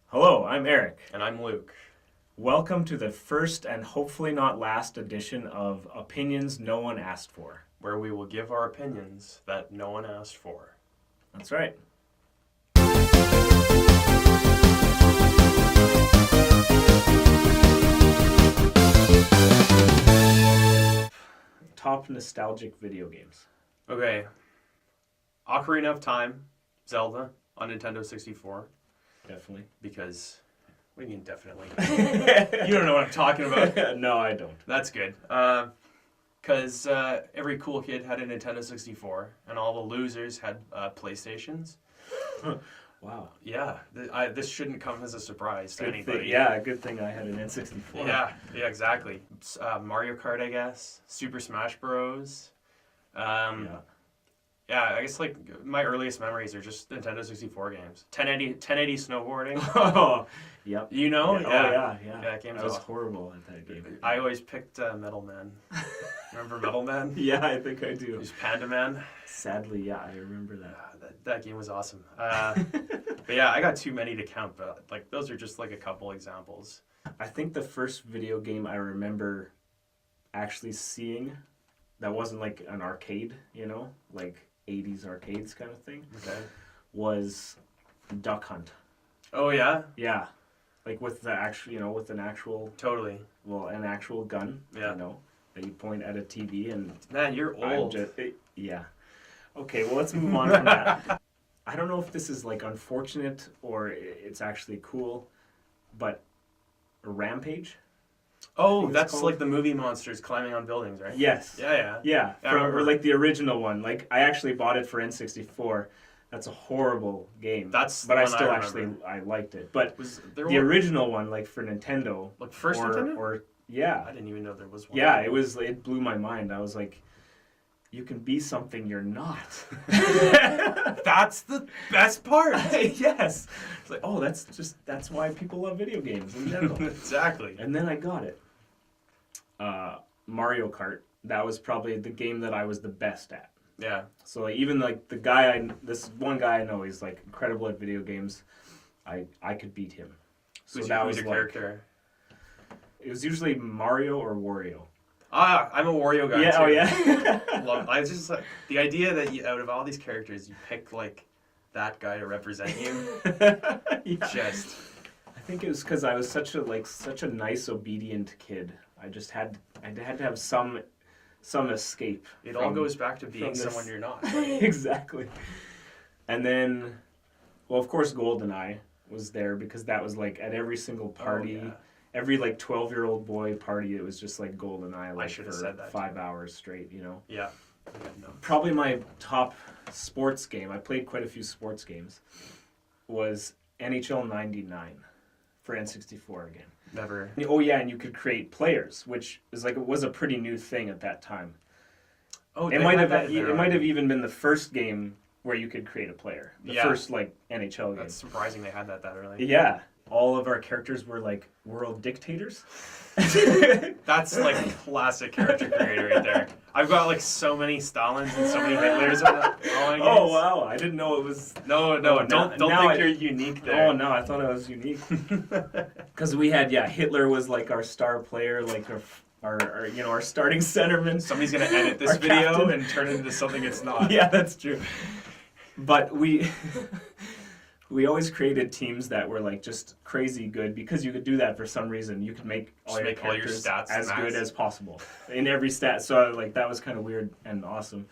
Hello, I'm Eric. And I'm Luke. Welcome to the first and hopefully not last edition of Opinions No One Asked For. Where we will give our opinions that no one asked for. That's right. Top nostalgic video games. Okay. Ocarina of Time, Zelda on Nintendo 64. Definitely. Because, what do you mean definitely? You don't know what I'm talking about. No, I don't. That's good. Because every cool kid had a Nintendo 64, and all the losers had PlayStations. Wow. Yeah, this shouldn't come as a surprise to anybody. Good thing I had an N64. Yeah, exactly. Mario Kart, I guess. Super Smash Bros. Yeah, I guess like my earliest memories are just Nintendo 64 games. 1080 snowboarding. Oh, yep. You know? Yeah. Yeah, that game's I was awesome. horrible at that game. I always picked Metal Man. Remember Metal Man? Yeah, I think I do. It was Panda Man. Sadly, yeah, I remember that. That game was awesome. But yeah, I got too many to count, but like those are just like a couple examples. I think the first video game I remember actually seeing that wasn't like an arcade, like 80s arcades kind of thing, was Duck Hunt. Oh yeah? Yeah. Like with the actual, with an actual... Totally. Well, an actual gun, that you point at a TV and... Man, you're old. Yeah. Okay, well, let's move on from that. I don't know if this is like unfortunate or it's actually cool, but Rampage? Oh, that's like the movie monsters climbing on buildings, right? Yes. Yeah. Or like the original one. Like I actually bought it for N64. That's a horrible game. But I still I liked it. But the original one, like for Nintendo, like first Nintendo, or I didn't even know there was one. Yeah, it blew my mind. I was like, you can be something you're not. That's the best part. Yes. It's like, oh, that's why people love video games in general. Exactly. And then I got it. Mario Kart. That was probably the game that I was the best at. Yeah. So like, even like this one guy I know, he's like incredible at video games. I could beat him. So who's that was your like, character? It was usually Mario or Wario. I'm a Wario guy too. Oh yeah. I just like the idea that out of all these characters, you pick like that guy to represent you. Yeah. Just. I think it was because I was such a nice, obedient kid. I had to have some escape. It all goes back to being someone you're not. Right? Exactly. And then, well, of course, GoldenEye was there because that was like at every single party. Oh, yeah. Every like 12-year-old boy party, it was just like GoldenEye, like I should have for said that 5 hours straight, Yeah. Probably my top sports game, I played quite a few sports games, was NHL 99 for N64 again. Never. Oh yeah, and you could create players, which is like, it was a pretty new thing at that time. Oh, it might have even been the first game where you could create a player. The first like NHL game. That's surprising they had that early. Yeah. All of our characters were like world dictators. That's like classic character creator right there. I've got like so many Stalins and so many Hitlers. Oh wow! I didn't know it was. No! Don't think you're unique there. Oh no! I thought I was unique. Because we had Hitler was like our star player, like our starting centerman. Somebody's gonna edit this video captain. And turn it into something it's not. Yeah, that's true. But we always created teams that were like just crazy good because you could do that for some reason. You could make all your stats as good as possible in every stat. So like that was kind of weird and awesome.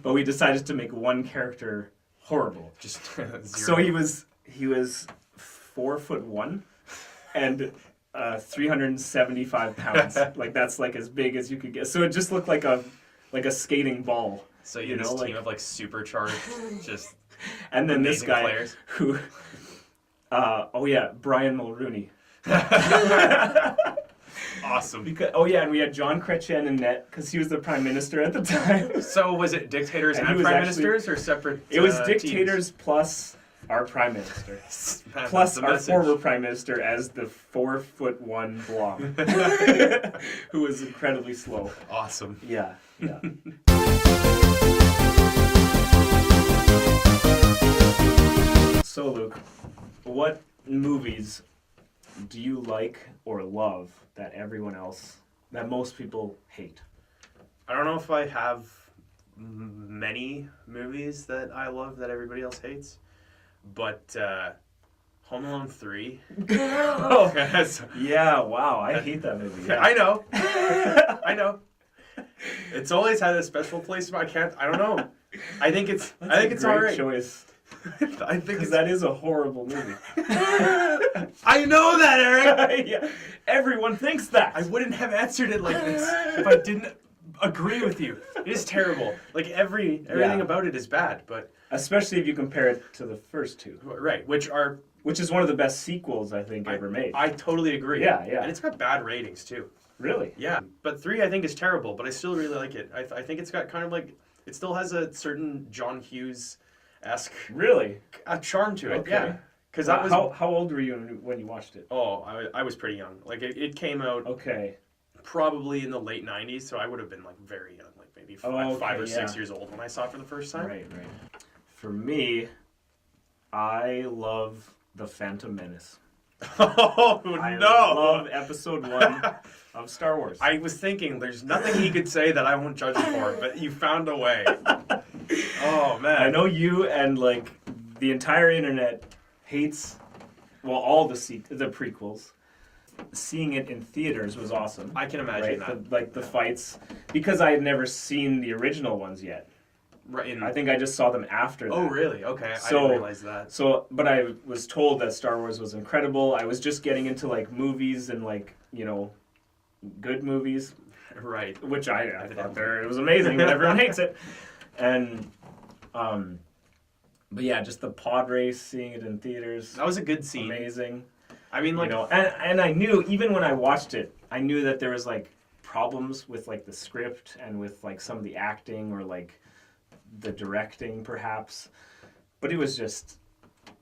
But we decided to make one character horrible. Just so he was 4'1" and 375 pounds. Like that's like as big as you could get. So it just looked like a skating ball. So you this team of like supercharged just. And then this guy players. Who, Brian Mulrooney. Awesome. And we had John Chrétien in net because he was the prime minister at the time. So was it dictators and prime ministers or separate? It was dictators teams? Plus our prime minister, plus our former prime minister as the 4'1" blob, who was incredibly slow. Awesome. Yeah. So Luke, what movies do you like or love that most people hate? I don't know if I have many movies that I love that everybody else hates, but Home Alone 3. Oh, yeah, wow, I hate that movie. Yeah. I know. I know. It's always had a special place, but I don't know. I think it's all right. Choice. I think that is a horrible movie. I know that, Eric. Yeah. Everyone thinks that. I wouldn't have answered it like this if I didn't agree with you. It is terrible. Like everything about it is bad, but especially if you compare it to the first two. Right, which is one of the best sequels I think ever made. I totally agree. Yeah. And it's got bad ratings too. Really? Yeah. But 3 I think is terrible, but I still really like it. I think it's got kind of like, it still has a certain John Hughes-esque a charm to it. Okay. Yeah. Because how old were you when you watched it? Oh, I was pretty young. Like it came out probably in the late 90s, so I would have been like very young, like maybe 5 or 6 years old when I saw it for the first time. Right. For me, I love The Phantom Menace. Oh, I love episode 1 of Star Wars. I was thinking there's nothing he could say that I won't judge him for, but you found a way. Oh, man. I know you and like the entire internet hates, all the prequels. Seeing it in theaters was awesome. I can imagine that. The fights, because I had never seen the original ones yet. Right. I think I just saw them after that. Oh, really? Okay. I didn't realize that. But I was told that Star Wars was incredible. I was just getting into like movies and like, good movies. Right. Which I thought it was amazing, but everyone hates it. And, but yeah, just the pod race, seeing it in theaters. That was a good scene. Amazing. I mean, like... and I knew, even when I watched it, I knew that there was like problems with like the script and with like some of the acting or like the directing perhaps, but it was just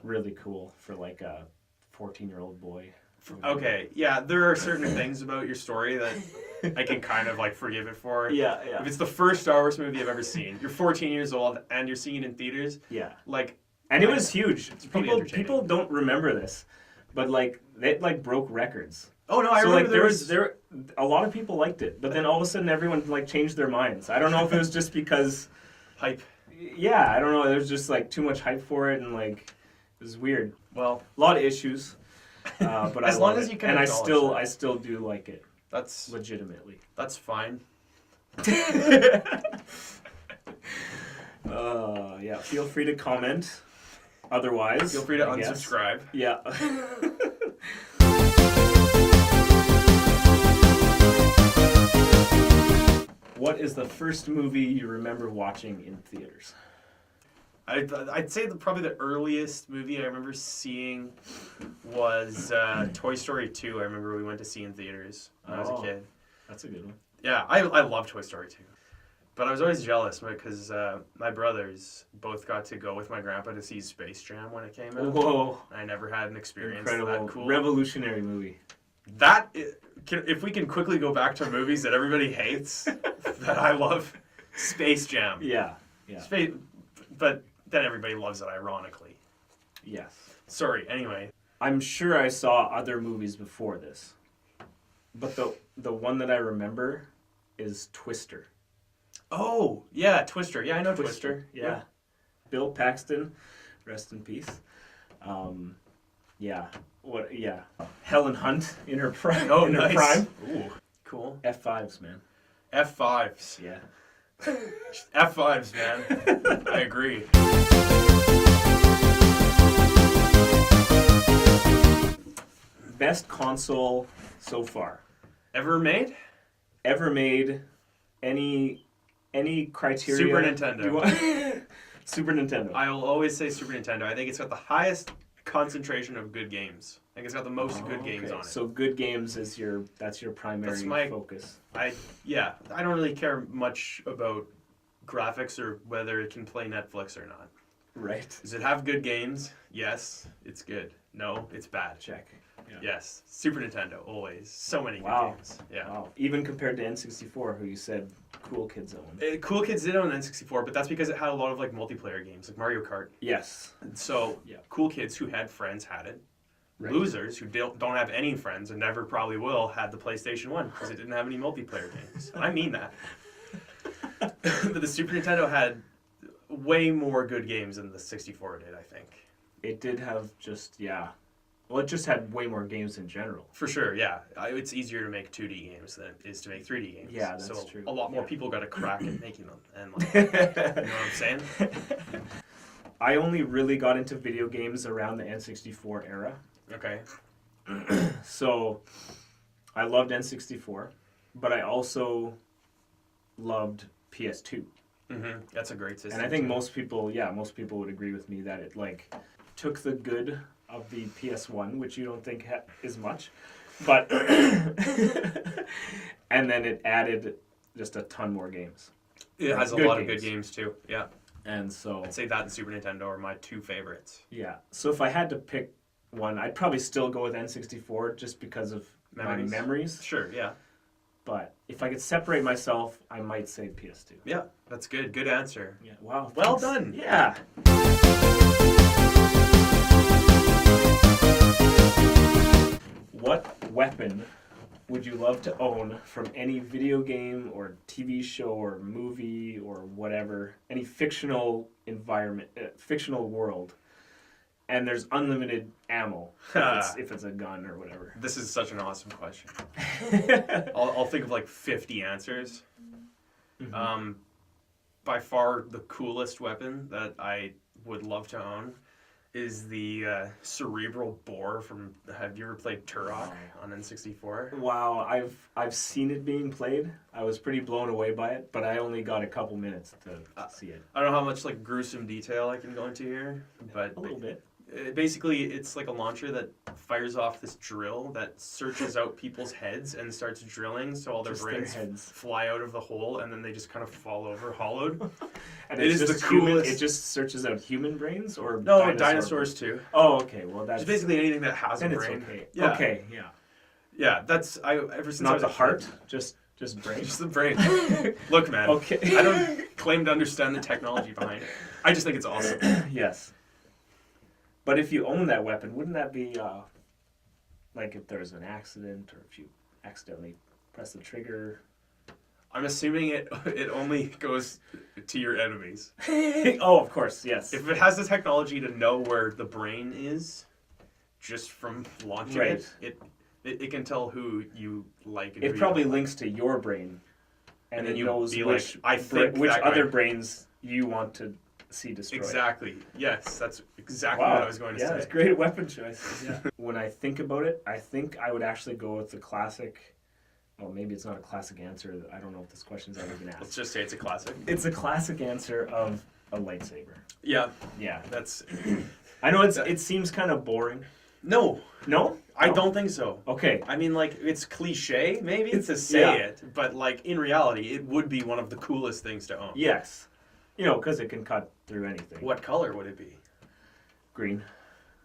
really cool for like a 14-year-old boy. Okay, yeah, there are certain things about your story that I can kind of like forgive it for. Yeah. If it's the first Star Wars movie I've ever seen, you're 14 years old and you're seeing it in theaters. Yeah. And it was huge. People don't remember this, but like it like broke records. Oh no, I remember there a lot of people liked it, but then all of a sudden everyone like changed their minds. I don't know if it was just because hype. Yeah, I don't know. There was just like too much hype for it, and like it was weird. Well, a lot of issues, but as long as you can, and I still do like it. That's legitimately. That's fine. Yeah. Feel free to comment. Otherwise, feel free to unsubscribe. Yeah. What is the first movie you remember watching in theaters? I'd say probably the earliest movie I remember seeing was Toy Story 2. I remember we went to see in theaters when I was a kid. That's a good one. Yeah, I love Toy Story 2. But I was always jealous because my brothers both got to go with my grandpa to see Space Jam when it came out. Whoa. I never had an experience Incredible. that cool. Revolutionary movie. If we can quickly go back to movies that everybody hates, that I love, Space Jam. Yeah. But then everybody loves it, ironically. Yes. Sorry, anyway. I'm sure I saw other movies before this. But the one that I remember is Twister. Oh, yeah, Twister. Yeah, I know Twister. Yeah. Bill Paxton, rest in peace. Yeah. Helen Hunt in her prime. Oh, in nice. Her prime. Ooh, cool. F5s, man. F5s. Yeah. F5s, man. I agree. Best console so far. Ever made? Any criteria? Super Nintendo. Super Nintendo. I'll always say Super Nintendo. I think it's got the highest concentration of good games. I think it's got the most good games on it. So good games is that's your primary focus. I don't really care much about graphics or whether it can play Netflix or not. Right. Does it have good games? Yes, it's good. No, it's bad. Check. Yeah. Yes, Super Nintendo, always. So many good games. Yeah. Wow. Even compared to N64, who you said cool kids own. Cool kids did own N64, but that's because it had a lot of like multiplayer games, like Mario Kart. Yes. So cool kids who had friends had it. Losers who don't have any friends and never probably will had the PlayStation 1 because it didn't have any multiplayer games. I mean that. But the Super Nintendo had way more good games than the 64 did, I think. It did have well, it just had way more games in general. For sure, yeah. It's easier to make 2D games than it is to make 3D games. Yeah, that's true. A lot more people got a crack at making them. And you know what I'm saying? I only really got into video games around the N64 era. Okay. So, I loved N64, but I also loved PS2. Mm-hmm. That's a great system. And I think most people would agree with me that it took the good of the PS1, which you don't think is much, but and then it added just a ton more games. It has a lot of good games too. Yeah. And so I'd say that and Super Nintendo are my two favorites. Yeah. So if I had to pick one, I'd probably still go with N64 just because of my memories. Sure, yeah. But if I could separate myself, I might say PS2. Yeah, that's good. Good answer. Yeah. Wow. Well done. Yeah. What weapon would you love to own from any video game or TV show or movie or whatever, any fictional environment, fictional world, and there's unlimited ammo if it's a gun or whatever? This is such an awesome question. I'll think of like 50 answers. Mm-hmm. By far the coolest weapon that I would love to own is the cerebral bore from. Have you ever played Turok on N64? Wow, I've seen it being played. I was pretty blown away by it, but I only got a couple minutes to see it. I don't know how much gruesome detail I can go into here, but a little bit. Basically, it's like a launcher that fires off this drill that searches out people's heads and starts drilling, so all their brains fly out of the hole, and then they just kind of fall over hollowed. And it is the coolest. It just searches out human brains, or no, dinosaurs too. Oh, okay. Well, that's just basically anything that has a brain. It's okay. Yeah. Okay. Yeah. Yeah. That's ever since not I was the heart, just brain. Just the brain. Look, man. Okay. I don't claim to understand the technology behind it. I just think it's awesome. Yes. But if you own that weapon, wouldn't that be if there's an accident or if you accidentally press the trigger? I'm assuming it only goes to your enemies. Oh, of course, yes. If it has the technology to know where the brain is, just from launching it can tell who you like. And it probably links to your brain, and then knows which other brains you want to see destroyed. Exactly. Yes, that's exactly what I was going to say. Yeah, it's great weapon choice. Yeah. When I think about it, I think I would actually go with the classic. Well, maybe it's not a classic answer. I don't know if this question's ever been asked. Let's just say it's a classic. It's a classic answer of a lightsaber. Yeah. Yeah. That's. I know it seems kind of boring. No. No? I don't think so. Okay. I mean, it's cliche, maybe, to say it, but, in reality, it would be one of the coolest things to own. Yes. Because it can cut through anything. What color would it be? Green.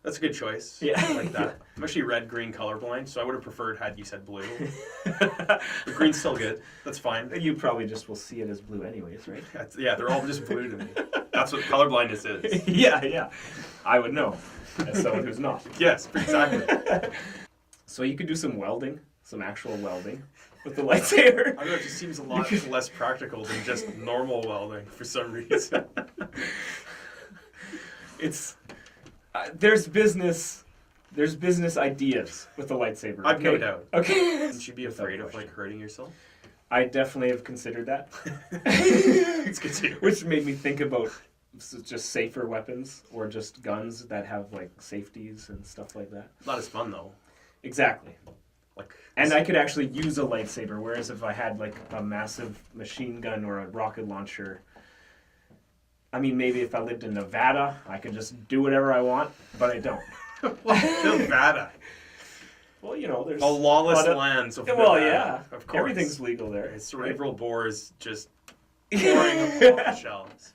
That's a good choice. Yeah. I like that. I'm actually red-green colorblind, so I would have preferred had you said blue. But green's still good. That's fine. You probably just will see it as blue anyways, right? Yeah, they're all just blue to me. That's what colorblindness is. Yeah. I would know, as someone who's not. Yes, exactly. So you could do some welding, some actual welding with the lightsaber. I don't know, it just seems a lot less practical than just normal welding for some reason. It's there's business ideas with the lightsaber. I've no doubt. Okay. Shouldn't you be afraid of hurting yourself? I definitely have considered that. It's good too. Which made me think about just safer weapons or just guns that have safeties and stuff like that. Not as fun though. Exactly. And I could actually use a lightsaber, whereas if I had a massive machine gun or a rocket launcher, I mean, maybe if I lived in Nevada, I could just do whatever I want, but I don't. Nevada. Well, there's the lawless lands of Nevada. Well, yeah, of course. Everything's legal there. Cerebral bore is just pouring off the shelves.